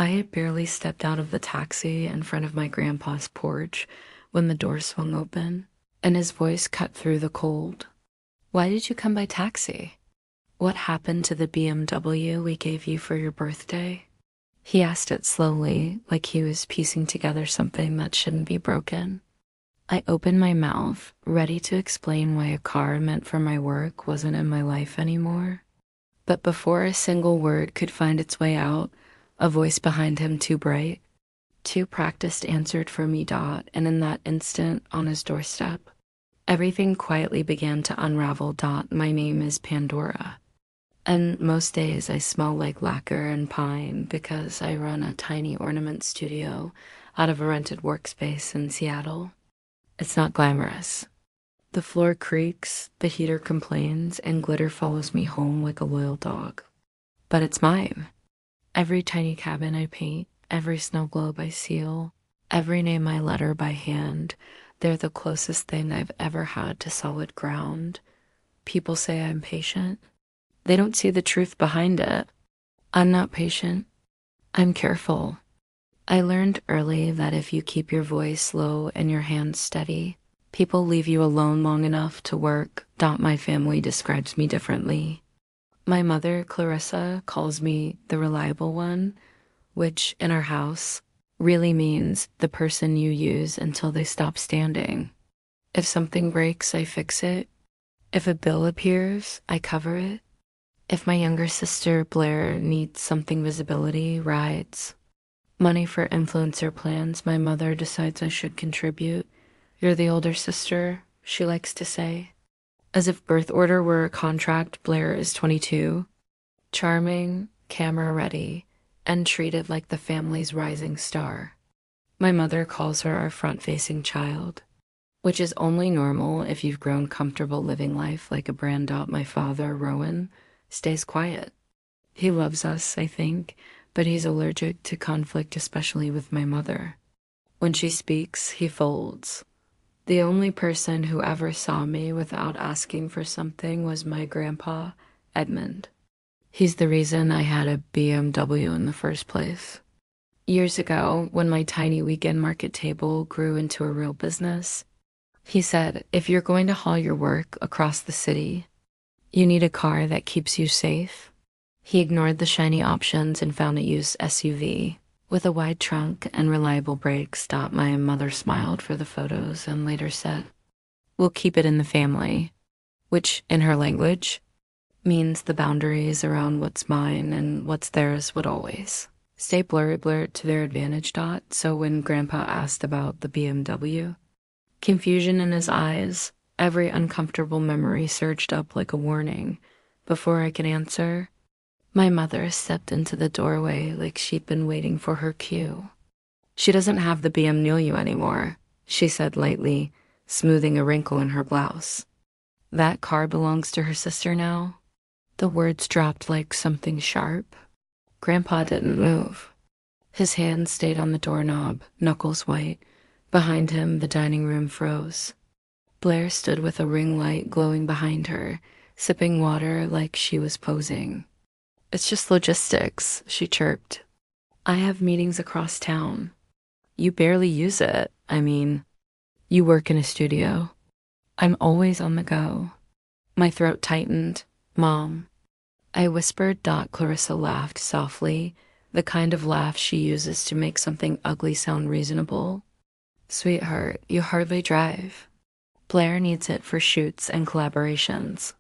I had barely stepped out of the taxi in front of my grandpa's porch when the door swung open, and his voice cut through the cold. "Why did you come by taxi? What happened to the BMW we gave you for your birthday?" He asked it slowly, like he was piecing together something that shouldn't be broken. I opened my mouth, ready to explain why a car meant for my work wasn't in my life anymore. But before a single word could find its way out, a voice behind him too bright, too practiced answered for me. And in that instant, on his doorstep, everything quietly began to unravel. My name is Pandora. And most days I smell like lacquer and pine because I run a tiny ornament studio out of a rented workspace in Seattle. It's not glamorous. The floor creaks, the heater complains, and glitter follows me home like a loyal dog. But it's mine. Every tiny cabin I paint, every snow globe I seal, every name I letter by hand, they're the closest thing I've ever had to solid ground. People say I'm patient. They don't see the truth behind it. I'm not patient. I'm careful. I learned early that if you keep your voice low and your hands steady, people leave you alone long enough to work. My family describes me differently. My mother, Clarissa, calls me the reliable one, which in our house really means the person you use until they stop standing. If something breaks, I fix it. If a bill appears, I cover it. If my younger sister, Blair, needs something visibility, rides. Money for influencer plans, my mother decides I should contribute. "You're the older sister," she likes to say. As if birth order were a contract, Blair is 22. Charming, camera ready, and treated like the family's rising star. My mother calls her our front-facing child, which is only normal if you've grown comfortable living life like a brand. My father, Rowan, stays quiet. He loves us, I think, but he's allergic to conflict, especially with my mother. When she speaks, he folds. The only person who ever saw me without asking for something was my grandpa, Edmund. He's the reason I had a BMW in the first place. Years ago, when my tiny weekend market table grew into a real business, he said, "If you're going to haul your work across the city, you need a car that keeps you safe." He ignored the shiny options and found a used SUV with a wide trunk and reliable brakes. My mother smiled for the photos and later said, "We'll keep it in the family," which in her language means the boundaries around what's mine and what's theirs would always stay blurred to their advantage. So when Grandpa asked about the BMW, confusion in his eyes, every uncomfortable memory surged up like a warning. Before I could answer, my mother stepped into the doorway like she'd been waiting for her cue. "She doesn't have the BMW anymore," she said lightly, smoothing a wrinkle in her blouse. "That car belongs to her sister now." The words dropped like something sharp. Grandpa didn't move. His hand stayed on the doorknob, knuckles white. Behind him, the dining room froze. Blair stood with a ring light glowing behind her, sipping water like she was posing. "It's just logistics," she chirped. "I have meetings across town." "You barely use it. I mean, you work in a studio." "I'm always on the go." My throat tightened. "Mom." I whispered. Clarissa laughed softly, the kind of laugh she uses to make something ugly sound reasonable. "Sweetheart, you hardly drive. Blair needs it for shoots and collaborations."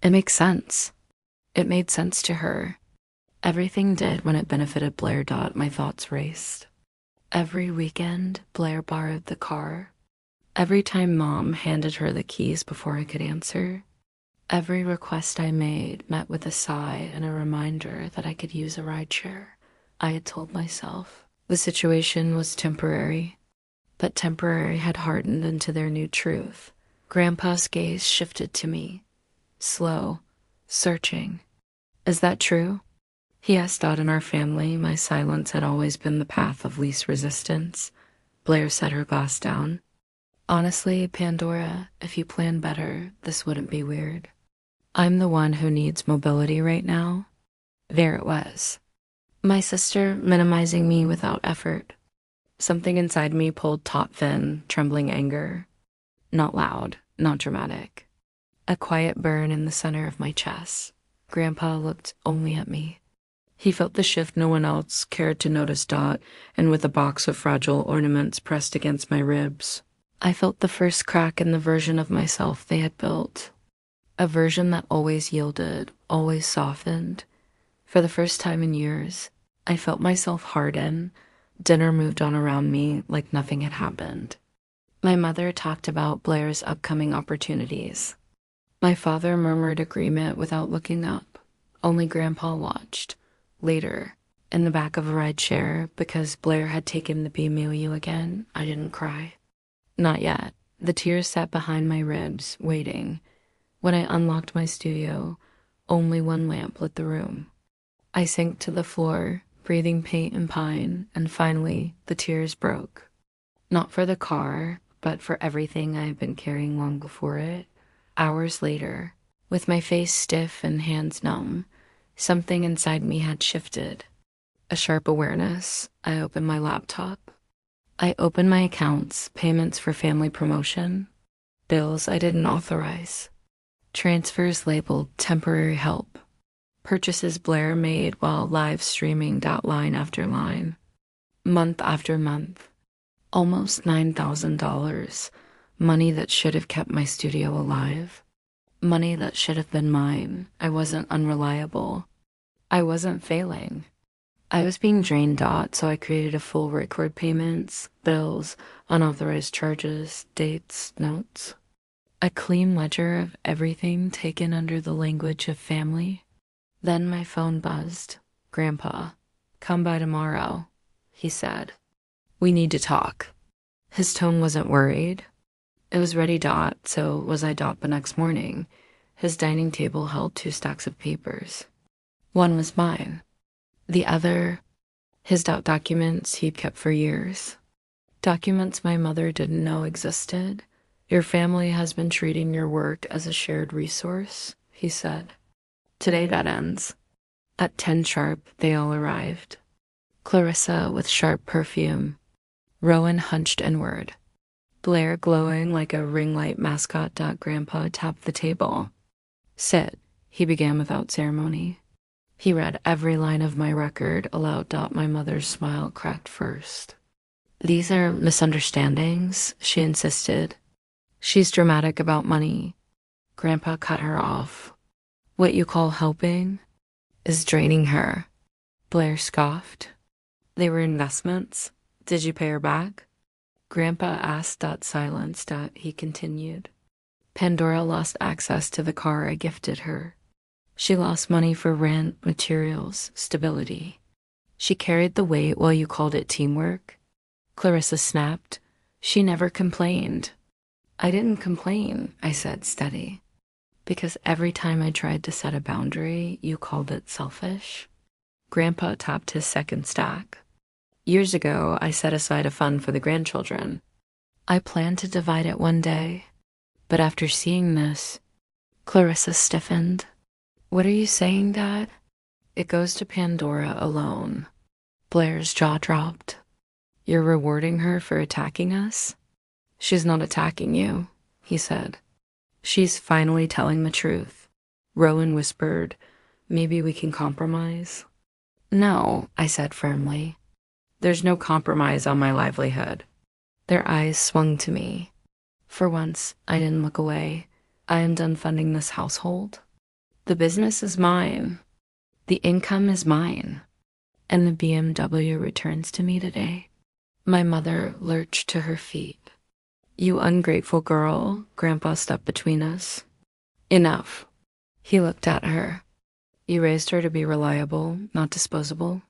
It makes sense. It made sense to her. Everything did when it benefited Blair. My thoughts raced. Every weekend, Blair borrowed the car. Every time Mom handed her the keys before I could answer. Every request I made met with a sigh and a reminder that I could use a rideshare. I had told myself the situation was temporary, but temporary had hardened into their new truth. Grandpa's gaze shifted to me, slow, searching. "Is that true?" He asked. In our family, my silence had always been the path of least resistance. Blair set her glass down. "Honestly, Pandora, if you planned better, this wouldn't be weird. I'm the one who needs mobility right now." There it was. My sister minimizing me without effort. Something inside me pulled taut fin, trembling anger. Not loud, not dramatic. A quiet burn in the center of my chest. Grandpa looked only at me. He felt the shift no one else cared to notice. And with a box of fragile ornaments pressed against my ribs, I felt the first crack in the version of myself they had built. A version that always yielded, always softened. For the first time in years, I felt myself harden. Dinner moved on around me like nothing had happened. My mother talked about Blair's upcoming opportunities. My father murmured agreement without looking up. Only Grandpa watched. Later, in the back of a ride share, because Blair had taken the BMW again, I didn't cry. Not yet. The tears sat behind my ribs, waiting. When I unlocked my studio, only one lamp lit the room. I sank to the floor, breathing paint and pine, and finally, the tears broke. Not for the car, but for everything I had been carrying long before it. Hours later, with my face stiff and hands numb, something inside me had shifted. A sharp awareness. I opened my laptop. I opened my accounts, payments for family promotion, bills I didn't authorize, transfers labeled temporary help, purchases Blair made while live streaming line after line, month after month, almost $9,000, money that should have kept my studio alive, money that should have been mine. I wasn't unreliable. I wasn't failing. I was being drained. So I created a full record payments, bills, unauthorized charges, dates, notes. A clean ledger of everything taken under the language of family. Then my phone buzzed. Grandpa, come by tomorrow, he said. We need to talk. His tone wasn't worried. It was ready. So was I. But next morning, his dining table held 2 stacks of papers. One was mine. The other, his documents he'd kept for years. Documents my mother didn't know existed. Your family has been treating your work as a shared resource, he said. Today that ends. At 10 sharp, they all arrived. Clarissa with sharp perfume. Rowan hunched inward. Blair glowing like a ring light mascot. Grandpa tapped the table. Sit, he began without ceremony. He read every line of my record aloud. My mother's smile cracked first. These are misunderstandings, she insisted. She's dramatic about money. Grandpa cut her off. What you call helping is draining her. Blair scoffed. They were investments. Did you pay her back? Grandpa asked. Silenced. He continued. Pandora lost access to the car I gifted her. She lost money for rent, materials, stability. She carried the weight while you called it teamwork. Clarissa snapped. She never complained. I didn't complain, I said, steady. Because every time I tried to set a boundary, you called it selfish. Grandpa tapped his second stack. Years ago, I set aside a fund for the grandchildren. I planned to divide it one day. But after seeing this, Clarissa stiffened. What are you saying, Dad? It goes to Pandora alone. Blair's jaw dropped. You're rewarding her for attacking us? She's not attacking you, he said. She's finally telling the truth. Rowan whispered, maybe we can compromise. No, I said firmly. There's no compromise on my livelihood. Their eyes swung to me. For once, I didn't look away. I am done funding this household. The business is mine. The income is mine. And the BMW returns to me today. My mother lurched to her feet. You ungrateful girl, Grandpa stepped between us. Enough. He looked at her. You raised her to be reliable, not disposable.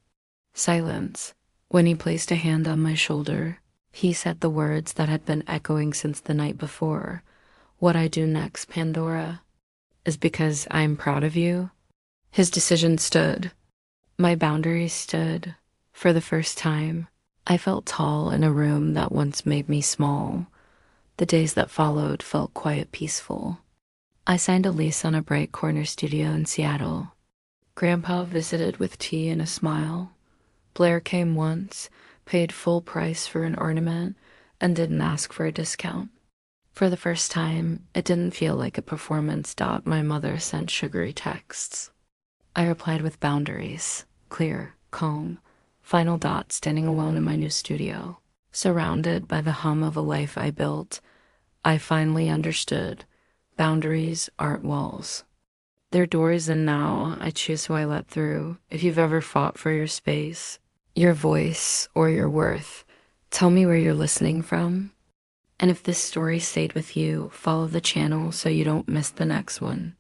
Silence. When he placed a hand on my shoulder, he said the words that had been echoing since the night before. What I do next, Pandora, is because I'm proud of you. His decision stood. My boundaries stood. For the first time, I felt tall in a room that once made me small. The days that followed felt quiet, peaceful. I signed a lease on a bright corner studio in Seattle. Grandpa visited with tea and a smile. Blair came once, paid full price for an ornament, and didn't ask for a discount. For the first time, it didn't feel like a performance. My mother sent sugary texts. I replied with boundaries, clear, calm, final dot standing alone in my new studio. Surrounded by the hum of a life I built, I finally understood boundaries aren't walls. They're doors, and now I choose who I let through. If you've ever fought for your space, your voice, or your worth, tell me where you're listening from. And if this story stayed with you, follow the channel so you don't miss the next one.